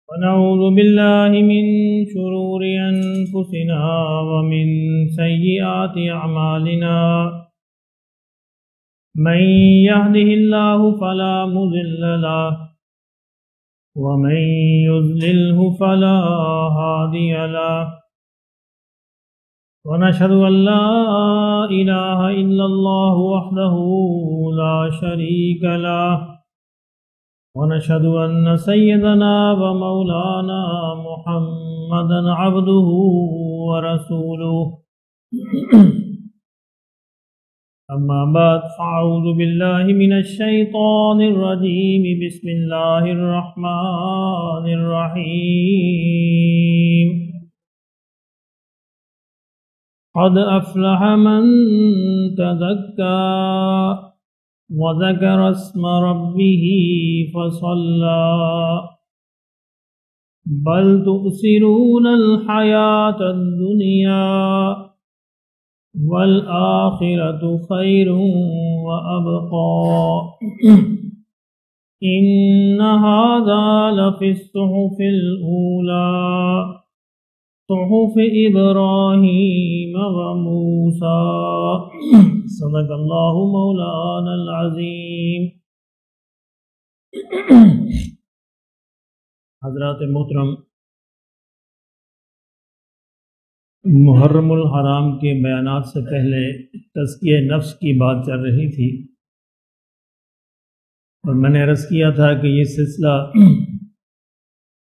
ونعوذ بالله من شرور أنفسنا ومن سيئات أعمالنا من يهده الله فلا مضل له ومن يضلله فلا هادي له ونشهد أن لا إله إلا الله وحده لا شريك له ونشهد أن سيدنا ومولانا محمدا عبده ورسوله أما بعد فأعوذ بالله من الشيطان الرجيم بسم الله الرحمن الرحيم قد أفلح من تزكى وذكر اسم ربه فصلى بل تؤثرون الحياة الدنيا والآخرة خير وأبقى إن هذا لفي الصحف الأولى صحف إبراهيم وموسى صدق الله مولانا العظيم. حضرات محترم، محرم الحرام کے بیانات سے پہلے تزکیہ نفس کی بات چل رہی تھی، اور میں نے عرض کیا تھا کہ یہ سلسلہ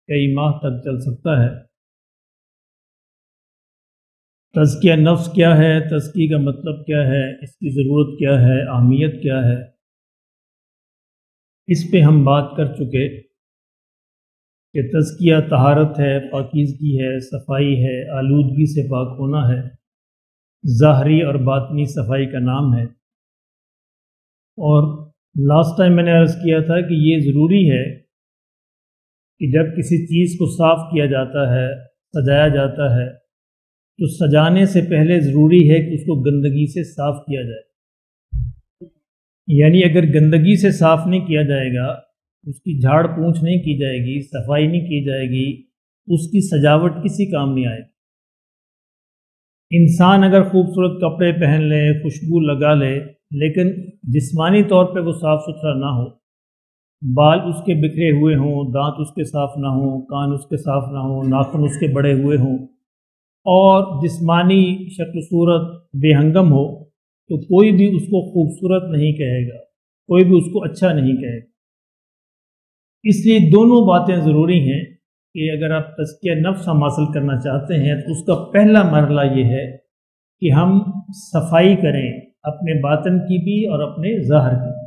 کئی ماہ تک چل سکتا ہے. تزکیہ نفس کیا ہے، تزکیہ کا مطلب کیا ہے، اس کی ضرورت کیا ہے، اہمیت کیا ہے، اس پہ ہم بات کر چکے کہ تزکیہ طہارت ہے، پاکیزگی ہے، صفائی ہے، آلودگی سے پاک ہونا ہے، ظاہری اور باطنی صفائی کا نام ہے. اور لاسٹ ٹائم میں نے عرض کیا تھا کہ یہ ضروری ہے کہ جب کسی چیز کو صاف کیا جاتا ہے، سجایا جاتا ہے، تو سجانے سے پہلے ضروری ہے کہ اس کو گندگی سے صاف کیا جائے. یعنی اگر گندگی سے صاف نہیں کیا جائے گا، اس کی جھاڑ پونچھ نہیں کی جائے گی، صفائی نہیں کی جائے گی، اس کی سجاوٹ کسی کام نہیں آئے گی. انسان اگر خوبصورت کپڑے پہن لے، خوشبو لگا لے، لیکن جسمانی طور پہ وہ صاف ستھرا نہ ہو، بال اس کے بکھرے ہوئے ہوں، دانت اس کے صاف نہ ہوں، کان اس کے صاف نہ ہوں، ناخن اس کے بڑے ہوئے ہوں، اور جسمانی شکل صورت بے ہنگم ہو، تو کوئی بھی اس کو خوبصورت نہیں کہے گا، کوئی بھی اس کو اچھا نہیں کہے گا. اس لیے دونوں باتیں ضروری ہیں کہ اگر آپ تزکیہ نفس ہم حاصل کرنا چاہتے ہیں تو اس کا پہلا مرحلہ یہ ہے کہ ہم صفائی کریں، اپنے باطن کی بھی اور اپنے ظاہر کی بھی.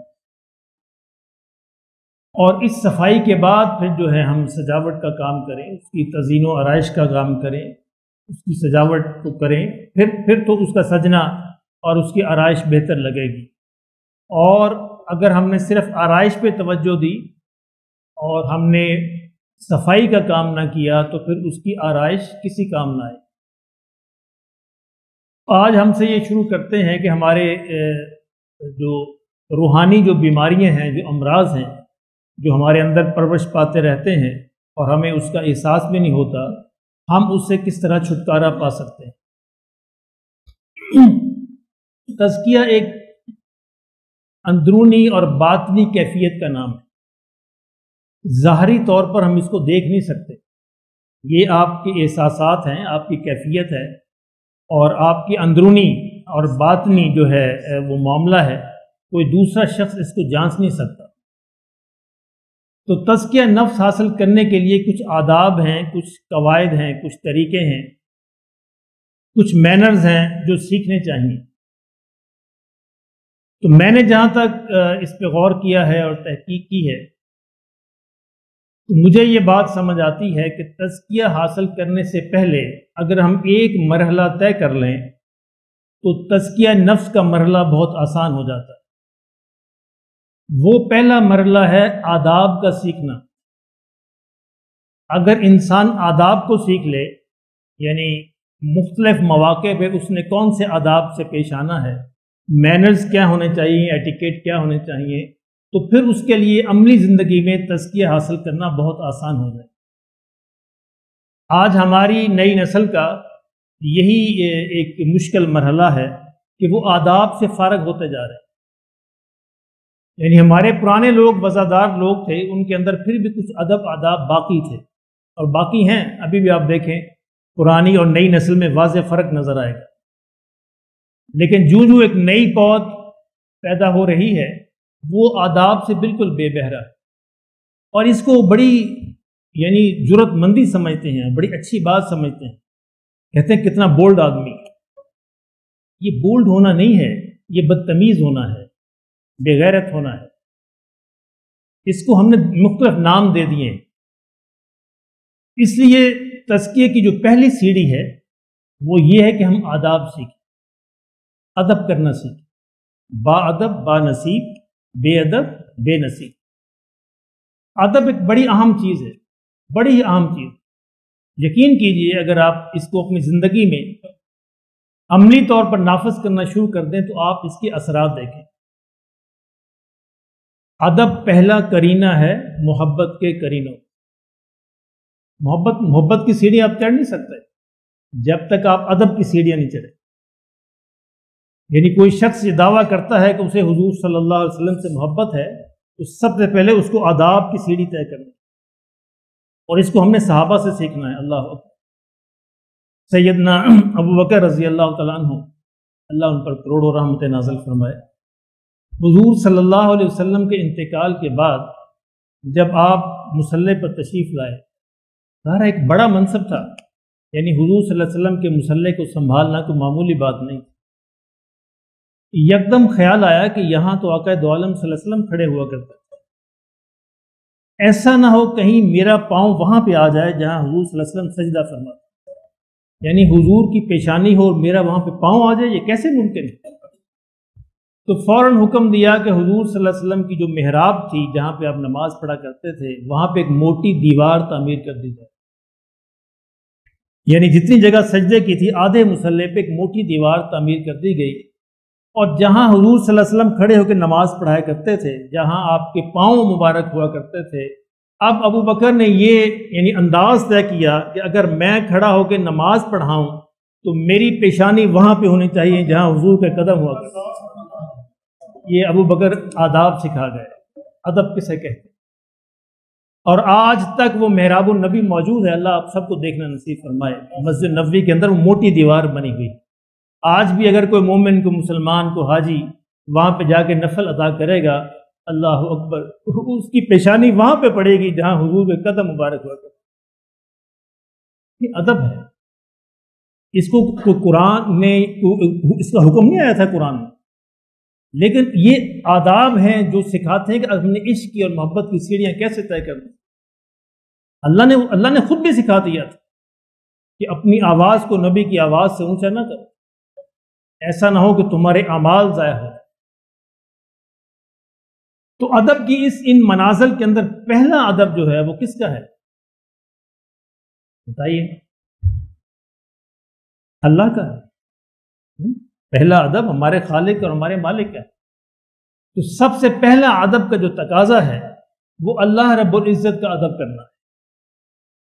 اور اس صفائی کے بعد پھر جو ہے ہم سجاوٹ کا کام کریں، اس کی تزئین و آرائش کا کام کریں، اس کی سجاوٹ کو کریں، پھر تو اس کا سجنا اور اس کی آرائش بہتر لگے گی. اور اگر ہم نے صرف آرائش پہ توجہ دی اور ہم نے صفائی کا کام نہ کیا تو پھر اس کی آرائش کسی کام نہ آئے. آج ہم سے یہ شروع کرتے ہیں کہ ہمارے جو روحانی جو بیماریاں ہیں، جو امراض ہیں، جو ہمارے اندر پرورش پاتے رہتے ہیں اور ہمیں اس کا احساس بھی نہیں ہوتا، ہم اس سے کس طرح چھٹکارا پا سکتے ہیں. تزکیہ ایک اندرونی اور باطنی کیفیت کا نام ہے. ظاہری طور پر ہم اس کو دیکھ نہیں سکتے، یہ آپ کے احساسات ہیں، آپ کی کیفیت ہے، اور آپ کی اندرونی اور باطنی جو ہے وہ معاملہ ہے، کوئی دوسرا شخص اس کو جانچ نہیں سکتا. تو تزکیہ نفس حاصل کرنے کے لیے کچھ آداب ہیں، کچھ قواعد ہیں، کچھ طریقے ہیں، کچھ مینرز ہیں جو سیکھنے چاہیے. تو میں نے جہاں تک اس پہ غور کیا ہے اور تحقیق کی ہے، تو مجھے یہ بات سمجھ آتی ہے کہ تزکیہ حاصل کرنے سے پہلے اگر ہم ایک مرحلہ طے کر لیں تو تزکیہ نفس کا مرحلہ بہت آسان ہو جاتا ہے. وہ پہلا مرحلہ ہے آداب کا سیکھنا. اگر انسان آداب کو سیکھ لے، یعنی مختلف مواقع پہ اس نے کون سے آداب سے پیش آنا ہے، مینرز کیا ہونے چاہیے، ایٹیکیٹ کیا ہونے چاہیے، تو پھر اس کے لیے عملی زندگی میں تزکیہ حاصل کرنا بہت آسان ہو جائے. آج ہماری نئی نسل کا یہی ایک مشکل مرحلہ ہے کہ وہ آداب سے فارغ ہوتے جا رہے ہیں۔ یعنی ہمارے پرانے لوگ وفادار لوگ تھے، ان کے اندر پھر بھی کچھ ادب آداب باقی تھے اور باقی ہیں ابھی بھی۔ آپ دیکھیں پرانی اور نئی نسل میں واضح فرق نظر آئے گا، لیکن جو ایک نئی پود پیدا ہو رہی ہے وہ آداب سے بالکل بے بہرا ہے اور اس کو بڑی یعنی جرات مندی سمجھتے ہیں، بڑی اچھی بات سمجھتے ہیں، کہتے ہیں کتنا بولڈ آدمی۔ یہ بولڈ ہونا نہیں ہے، یہ بدتمیز ہونا ہے، بے غیرت ہونا ہے۔ اس کو ہم نے مختلف نام دے دیے ہیں۔ اس لیے تزکیے کی جو پہلی سیڑھی ہے وہ یہ ہے کہ ہم آداب سیکھیں، ادب کرنا سیکھیں۔ با ادب با نصیب، بے ادب بے نصیب۔ ادب ایک بڑی اہم چیز ہے، بڑی اہم چیز۔ یقین کیجئے اگر آپ اس کو اپنی زندگی میں عملی طور پر نافذ کرنا شروع کر دیں تو آپ اس کے اثرات دیکھیں۔ ادب پہلا کرینہ ہے محبت کے کرینوں۔ محبت کی سیڑھی آپ چڑھ نہیں سکتے جب تک آپ ادب کی سیڑھیاں نہیں چڑھیں۔ یعنی کوئی شخص یہ دعویٰ کرتا ہے کہ اسے حضور صلی اللہ علیہ وسلم سے محبت ہے تو سب سے پہلے اس کو آداب کی سیڑھی طے کرنی، اور اس کو ہم نے صحابہ سے سیکھنا ہے۔ اللہ اکبر۔ سیدنا ابو بکر رضی اللہ تعالیٰ عنہ، اللہ ان پر کروڑوں رحمت نازل فرمائے، حضور صلی اللہ علیہ وسلم کے انتقال کے بعد جب آپ مصلی پر تشریف لائے، سارا ایک بڑا منصب تھا۔ یعنی حضور صلی اللہ علیہ وسلم کے مصلی کو سنبھالنا کوئی معمولی بات نہیں۔ یکدم خیال آیا کہ یہاں تو آقا دو عالم صلی اللہ علیہ وسلم کھڑے ہوا کرتے تھے، ایسا نہ ہو کہیں میرا پاؤں وہاں پہ آ جائے جہاں حضور صلی اللہ علیہ وسلم سجدہ فرماتے، یعنی حضور کی پیشانی ہو اور میرا وہاں پہ پاؤں آ جائے، یہ کیسے ممکن ہے؟ تو فوراً حکم دیا کہ حضور صلی اللہ علیہ وسلم کی جو محراب تھی جہاں پہ آپ نماز پڑھا کرتے تھے وہاں پہ ایک موٹی دیوار تعمیر کر دی جائے۔ یعنی جتنی جگہ سجدے کی تھی آدھے مصلی پہ ایک موٹی دیوار تعمیر کر دی گئی، اور جہاں حضور صلی اللہ علیہ وسلم کھڑے ہو کے نماز پڑھایا کرتے تھے، جہاں آپ کے پاؤں مبارک ہوا کرتے تھے، اب ابو بکر نے یہ یعنی انداز طے کیا کہ اگر میں کھڑا ہو کے نماز پڑھاؤں تو میری پیشانی وہاں پہ ہونی چاہیے جہاں حضور کے قدم ہوا کرتے تھے۔ یہ ابو بکر آداب سکھا گئے، ادب کسے کہتے ہیں۔ اور آج تک وہ محراب النبی موجود ہے، اللہ آپ سب کو دیکھنا نصیب فرمائے۔ مسجد نبوی کے اندر وہ موٹی دیوار بنی ہوئی، آج بھی اگر کوئی مومن کو مسلمان کو حاجی وہاں پہ جا کے نفل ادا کرے گا، اللہ اکبر، اس کی پیشانی وہاں پہ پڑے گی جہاں حضور کے قدم مبارک ہوا کرتے۔ یہ ادب ہے، اس کو قرآن نے اس کا حکم نہیں آیا تھا قرآن میں، لیکن یہ آداب ہیں جو سکھاتے ہیں کہ ہم نے عشق کی اور محبت کی سیڑھیاں کیسے طے کرنی۔ اللہ نے خود بھی سکھا دیا تھا کہ اپنی آواز کو نبی کی آواز سے اونچا نہ کرو، ایسا نہ ہو کہ تمہارے اعمال ضائع ہو۔ تو ادب کی ان منازل کے اندر پہلا ادب جو ہے وہ کس کا ہے بتائیے؟ اللہ کا ہے۔ پہلا ادب ہمارے خالق اور ہمارے مالک کا ہے۔ تو سب سے پہلا ادب کا جو تقاضا ہے وہ اللہ رب العزت کا ادب کرنا ہے۔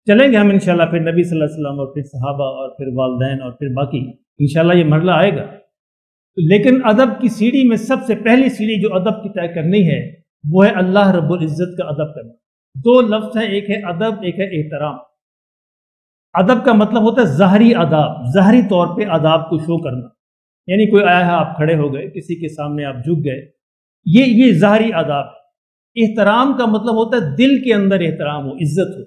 چلیں گے ہم انشاءاللہ پھر نبی صلی اللہ علیہ وسلم اور پھر صحابہ اور پھر والدین اور پھر باقی انشاءاللہ یہ مرحلہ آئے گا، لیکن ادب کی سیڑھی میں سب سے پہلی سیڑھی جو ادب کی طے کرنی ہے وہ ہے اللہ رب العزت کا ادب کرنا۔ دو لفظ ہیں، ایک ہے ادب، ایک ہے احترام۔ ادب کا مطلب ہوتا ہے ظاہری آداب، ظاہری طور پہ آداب کو شو کرنا، یعنی کوئی آیا ہے آپ کھڑے ہو گئے، کسی کے سامنے آپ جھک گئے، یہ ظاہری آداب ہے۔ احترام کا مطلب ہوتا ہے دل کے اندر احترام ہو، عزت ہو۔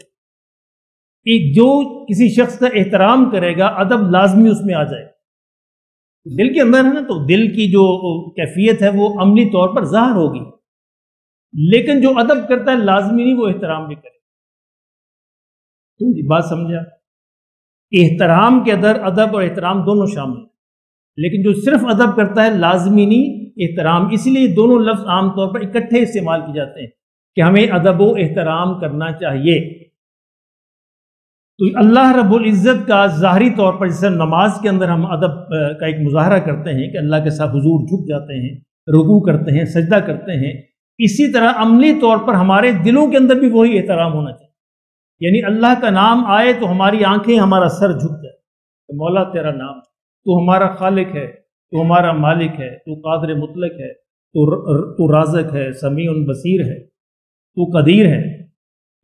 جو کسی شخص کا احترام کرے گا ادب لازمی اس میں آ جائے، دل کے اندر ہے نا، تو دل کی جو کیفیت ہے وہ عملی طور پر ظاہر ہوگی، لیکن جو ادب کرتا ہے لازمی نہیں وہ احترام بھی کرے۔ تو بات سمجھا؟ احترام کے اندر ادب اور احترام دونوں شامل ہیں، لیکن جو صرف ادب کرتا ہے لازمی نہیں احترام، اس لیے دونوں لفظ عام طور پر اکٹھے استعمال کیے جاتے ہیں کہ ہمیں ادب و احترام کرنا چاہیے۔ تو اللہ رب العزت کا ظاہری طور پر جیسے نماز کے اندر ہم ادب کا ایک مظاہرہ کرتے ہیں کہ اللہ کے ساتھ حضور جھک جاتے ہیں، رکوع کرتے ہیں، سجدہ کرتے ہیں، اسی طرح عملی طور پر ہمارے دلوں کے اندر بھی وہی احترام ہونا چاہیے۔ یعنی اللہ کا نام آئے تو ہماری آنکھیں ہمارا سر جھک جائے کہ مولا تیرا نام، تو ہمارا خالق ہے، تو ہمارا مالک ہے، تو قادر مطلق ہے، تو رازق ہے، سمیع بصیر ہے، تو قدیر ہے،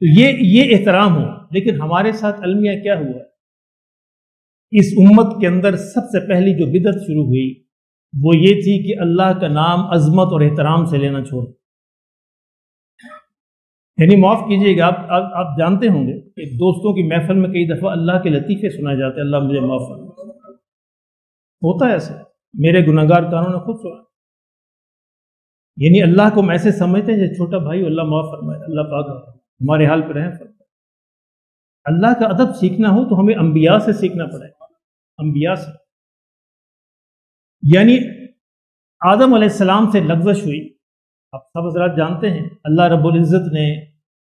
تو یہ احترام ہو۔ لیکن ہمارے ساتھ المیہ کیا ہوا ہے؟ اس امت کے اندر سب سے پہلی جو بدعت شروع ہوئی وہ یہ تھی کہ اللہ کا نام عظمت اور احترام سے لینا چھوڑ، یعنی معاف کیجیے گا، آپ جانتے ہوں گے کہ دوستوں کی محفل میں کئی دفعہ اللہ کے لطیفے سنائے جاتے ہیں، اللہ مجھے معاف فرمائے، ہوتا ہے ایسا، میرے گناہگار کانوں نے خود سنا، یعنی اللہ کو ہم ایسے سمجھتے ہیں جیسے چھوٹا بھائی، اللہ معاف فرمائے، اللہ پاک ہمارے حال پہ رحم فرمائے۔ اللہ کا ادب سیکھنا ہو تو ہمیں انبیاء سے سیکھنا پڑے گا، انبیاء سے، یعنی آدم علیہ السلام سے لغزش ہوئی، آپ سب حضرات جانتے ہیں، اللہ رب العزت نے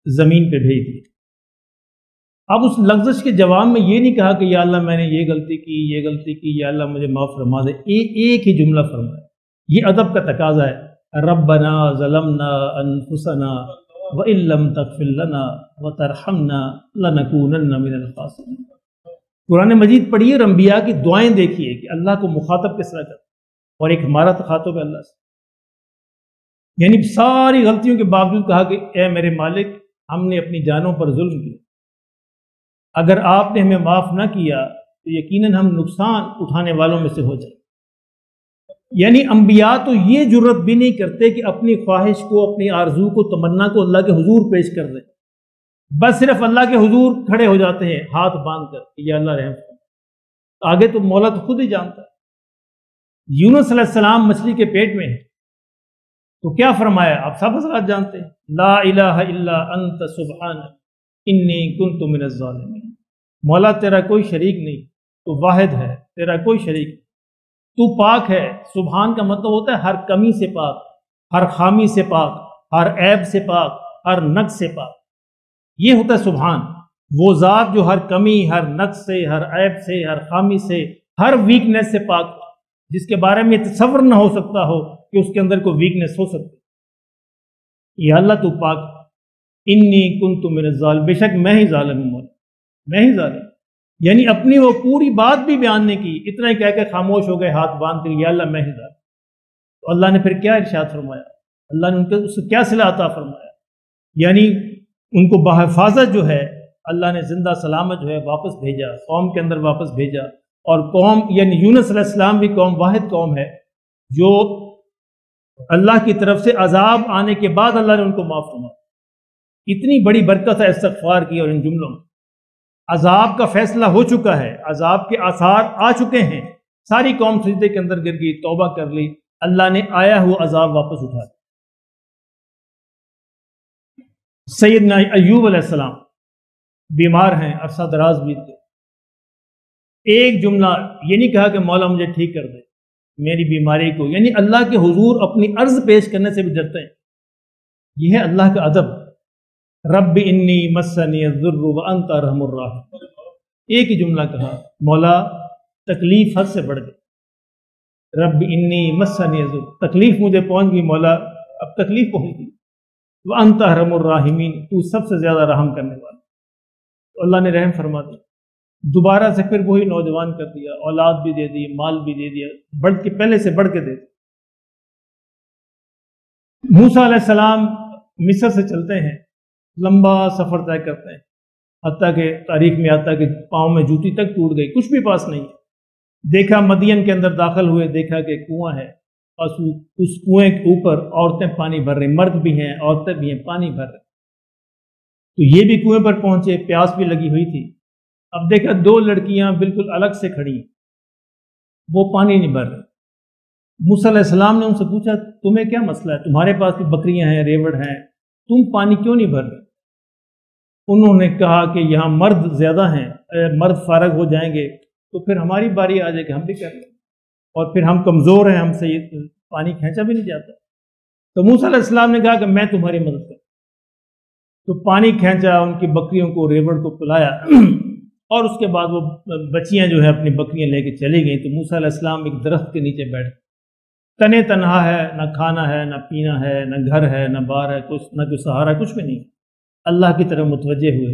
زمین پہ بھیج دی۔ اب اس لغزش کے جواب میں یہ نہیں کہا کہ یا اللہ میں نے یہ غلطی کی، یہ غلطی کی، یا اللہ مجھے معاف فرما دے، ایک ہی جملہ فرمایا، یہ ادب کا تقاضا ہے، ربنا ظلمنا انفسنا وَإِن لَّمْ تَغْفِرْ لَنَا وَتَرْحَمْنَا لَنَكُونَنَّ مِنَ الْخَاسِرِينَ۔ قرآن مجید پڑھیے اور انبیاء کی دعائیں دیکھیے کہ اللہ کو مخاطب کس طرح کرتا، اور ایک ہمارا تخاطب ہے اللہ سے، یعنی ساری غلطیوں کے باوجود کہا کہ اے میرے مالک، ہم نے اپنی جانوں پر ظلم کیا، اگر آپ نے ہمیں معاف نہ کیا تو یقیناً ہم نقصان اٹھانے والوں میں سے ہو جائیں۔ یعنی انبیاء تو یہ جرت بھی نہیں کرتے کہ اپنی خواہش کو، اپنی آرزو کو، تمنا کو اللہ کے حضور پیش کر دیں، بس صرف اللہ کے حضور کھڑے ہو جاتے ہیں ہاتھ باندھ کر کہ یا اللہ رحم فرما، آگے تو مولا تو خود ہی جانتا ہے۔ یونس علیہ السلام مچھلی کے پیٹ میں ہے تو کیا فرمایا، آپ سب حضرات جانتے ہیں، لا الہ الا انت سبحانک انی کنت من الظالمین، مولا تیرا کوئی شریک نہیں، تو واحد ہے، تیرا کوئی شریک نہیں، تو پاک ہے۔ سبحان کا مطلب ہوتا ہے ہر کمی سے پاک، ہر خامی سے پاک، ہر عیب سے پاک، ہر نقص سے پاک، یہ ہوتا ہے سبحان، وہ ذات جو ہر کمی، ہر نقص سے، ہر عیب سے، ہر خامی سے، ہر ویکنیس سے پاک، جس کے بارے میں تصور نہ ہو سکتا ہو کہ اس کے اندر کوئی ویکنیس ہو سکتی، یا اللہ تو پاک، انی کنت من الظالمین، بے شک میں ہی ظالم ہوں، میں ہی ظالم، یعنی اپنی وہ پوری بات بھی بیان نہیں کی، اتنا ہی کہہ کے خاموش ہو گئے ہاتھ باندھ کر، یا اللہ میں ہی ظالم۔ تو اللہ نے پھر کیا ارشاد فرمایا، اللہ نے اس کو کیا صلہ عطا فرمایا، یعنی ان کو بحفاظت جو ہے اللہ نے زندہ سلامت جو ہے واپس بھیجا، قوم کے اندر واپس بھیجا، اور قوم یعنی یونس علیہ السلام بھی قوم واحد قوم ہے جو اللہ کی طرف سے عذاب آنے کے بعد اللہ نے ان کو معاف فرمایا۔ اتنی بڑی برکت ہے استغفار کی اور ان جملوں میں، عذاب کا فیصلہ ہو چکا ہے، عذاب کے آثار آ چکے ہیں، ساری قوم سجدے کے اندر گر گئی، توبہ کر لی، اللہ نے آیا ہوا عذاب واپس اٹھا دیا۔ سیدنا ایوب علیہ السلام بیمار ہیں، عرصہ دراز بیت گئے، ایک جملہ یہ نہیں کہا کہ مولا مجھے ٹھیک کر دے میری بیماری کو، یعنی اللہ کے حضور اپنی عرض پیش کرنے سے بھی ڈرتے ہیں، یہ ہے اللہ کا ادب، رب انی مسنی الضر وانت ارحم الراحمین، ایک ہی جملہ کہا، مولا تکلیف حد سے بڑھ گئی، رب انی مسنی الضر، تکلیف مجھے پہنچ گئی مولا، اب تکلیف پہنچ گئی، وانت ارحم الراحمین، تو سب سے زیادہ رحم کرنے والا، تو اللہ نے رحم فرما دیا، دوبارہ سے پھر وہی نوجوان کر دیا، اولاد بھی دے دی، مال بھی دے دیا، بڑھ کے پہلے سے بڑھ کے دے دیا۔ موسیٰ علیہ السلام مصر سے چلتے ہیں، لمبا سفر طے کرتے ہیں، حتیٰ کہ تاریخ میں آتا ہے کہ پاؤں میں جوتی تک ٹوٹ گئی، کچھ بھی پاس نہیں ہے، دیکھا مدین کے اندر داخل ہوئے، دیکھا کہ کنواں ہے، اور اس کنویں کے اوپر عورتیں پانی بھر رہی، مرد بھی ہیں، عورتیں بھی ہیں، پانی بھر رہے، تو یہ بھی کنویں پر پہنچے، پیاس بھی لگی ہوئی تھی، اب دیکھا دو لڑکیاں بالکل الگ سے کھڑی ہیں، وہ پانی نہیں بھر رہے، موسیٰ علیہ السلام نے ان سے پوچھا تمہیں کیا مسئلہ ہے، تمہارے پاس بھی بکریاں ہیں، ریوڑ ہیں، تم پانی کیوں نہیں بھر رہے؟ انہوں نے کہا کہ یہاں مرد زیادہ ہیں، مرد فارغ ہو جائیں گے تو پھر ہماری باری آ جائے کہ ہم بھی کر لیں، اور پھر ہم کمزور ہیں، ہم سے یہ پانی کھینچا بھی نہیں جاتا۔ تو موسیٰ علیہ السلام نے کہا کہ میں تمہاری مدد کروں، تو پانی کھینچا، ان کی بکریوں کو، ریوڑ کو پلایا، اور اس کے بعد وہ بچیاں جو ہے اپنی بکریاں لے کے چلی گئیں، تو موسیٰ علیہ السلام ایک درخت کے نیچے بیٹھ، تنے تنہا ہے، نہ کھانا ہے، نہ پینا ہے، نہ گھر ہے، نہ بار ہے، نہ کوئی سہارا، کچھ بھی نہیں، اللہ کی طرف متوجہ ہوئے،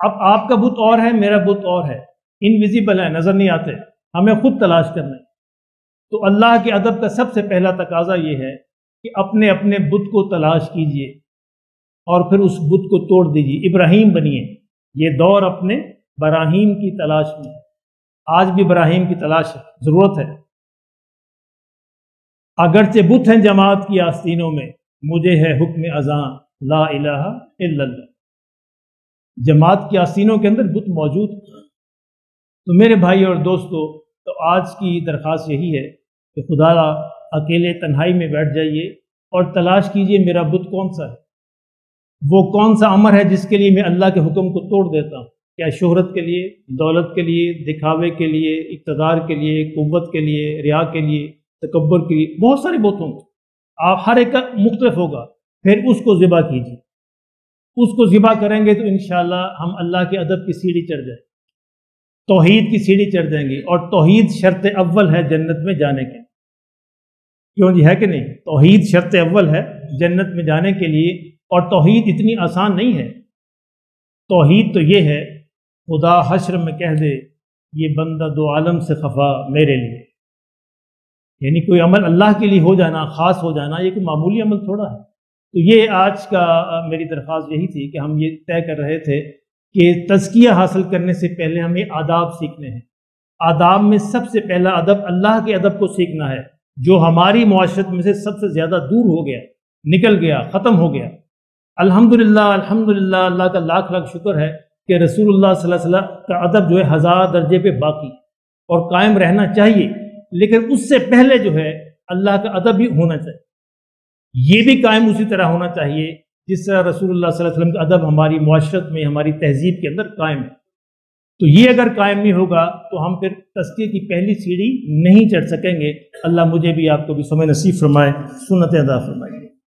اب آپ کا بت اور ہے، میرا بت اور ہے، انویزیبل ہے، نظر نہیں آتے، ہمیں خود تلاش کرنا ہے۔ تو اللہ کے ادب کا سب سے پہلا تقاضا یہ ہے کہ اپنے اپنے بت کو تلاش کیجئے اور پھر اس بت کو توڑ دیجئے، ابراہیم بنیے۔ یہ دور اپنے براہیم کی تلاش میں ہے، آج بھی براہیم کی تلاش ہے، ضرورت ہے۔ اگرچہ بت ہیں جماعت کی آستینوں میں، مجھے ہے حکم اذاں لا الہ الا اللہ۔ جماعت کی آستینوں کے اندر بت موجود ہے۔ تو میرے بھائی اور دوستو، تو آج کی درخواست یہی ہے کہ خدا اکیلے تنہائی میں بیٹھ جائیے اور تلاش کیجئے میرا بت کون سا ہے، وہ کون سا امر ہے جس کے لیے میں اللہ کے حکم کو توڑ دیتا ہوں۔ کیا شہرت کے لیے، دولت کے لیے، دکھاوے کے لیے، اقتدار کے لیے، قوت کے لیے، ریا کے لیے، تکبر کے لیے، بہت سارے بت ہوں گے، آپ ہر ایک کا مختلف ہوگا، پھر اس کو ذبح کیجیے۔ اس کو ذبح کریں گے تو انشاءاللہ ہم اللہ کے ادب کی سیڑھی چڑھ جائیں، توحید کی سیڑھی چڑھ جائیں گے، اور توحید شرط اول ہے جنت میں جانے کے۔ کیوں جی، ہے کہ نہیں؟ توحید شرط اول ہے جنت میں جانے کے لیے، اور توحید اتنی آسان نہیں ہے۔ توحید تو یہ ہے خدا حشر میں کہہ دے یہ بندہ دو عالم سے خفا میرے لیے، یعنی کوئی عمل اللہ کے لیے ہو جانا، خاص ہو جانا، یہ کوئی معمولی عمل تھوڑا ہے۔ تو یہ آج کا میری درخواست یہی تھی کہ ہم یہ طے کر رہے تھے کہ تزکیہ حاصل کرنے سے پہلے ہمیں آداب سیکھنے ہیں۔ آداب میں سب سے پہلا ادب اللہ کے ادب کو سیکھنا ہے، جو ہماری معاشرت میں سے سب سے زیادہ دور ہو گیا، نکل گیا، ختم ہو گیا۔ الحمدللہ الحمدللہ، اللہ کا لاکھ لاکھ شکر ہے کہ رسول اللہ صلی اللہ علیہ وسلم کا ادب جو ہے 1000 درجے پہ باقی اور قائم رہنا چاہیے، لیکن اس سے پہلے جو ہے اللہ کا ادب بھی ہونا چاہیے، یہ بھی قائم اسی طرح ہونا چاہیے جس طرح رسول اللہ صلی اللہ علیہ وسلم کا ادب ہماری معاشرت میں، ہماری تہذیب کے اندر قائم ہے۔ تو یہ اگر قائم نہیں ہوگا تو ہم پھر تزکیے کی پہلی سیڑھی نہیں چڑھ سکیں گے۔ اللہ مجھے بھی آپ کو بھی سمجھ نصیب فرمائے، سنت ادا فرمائے۔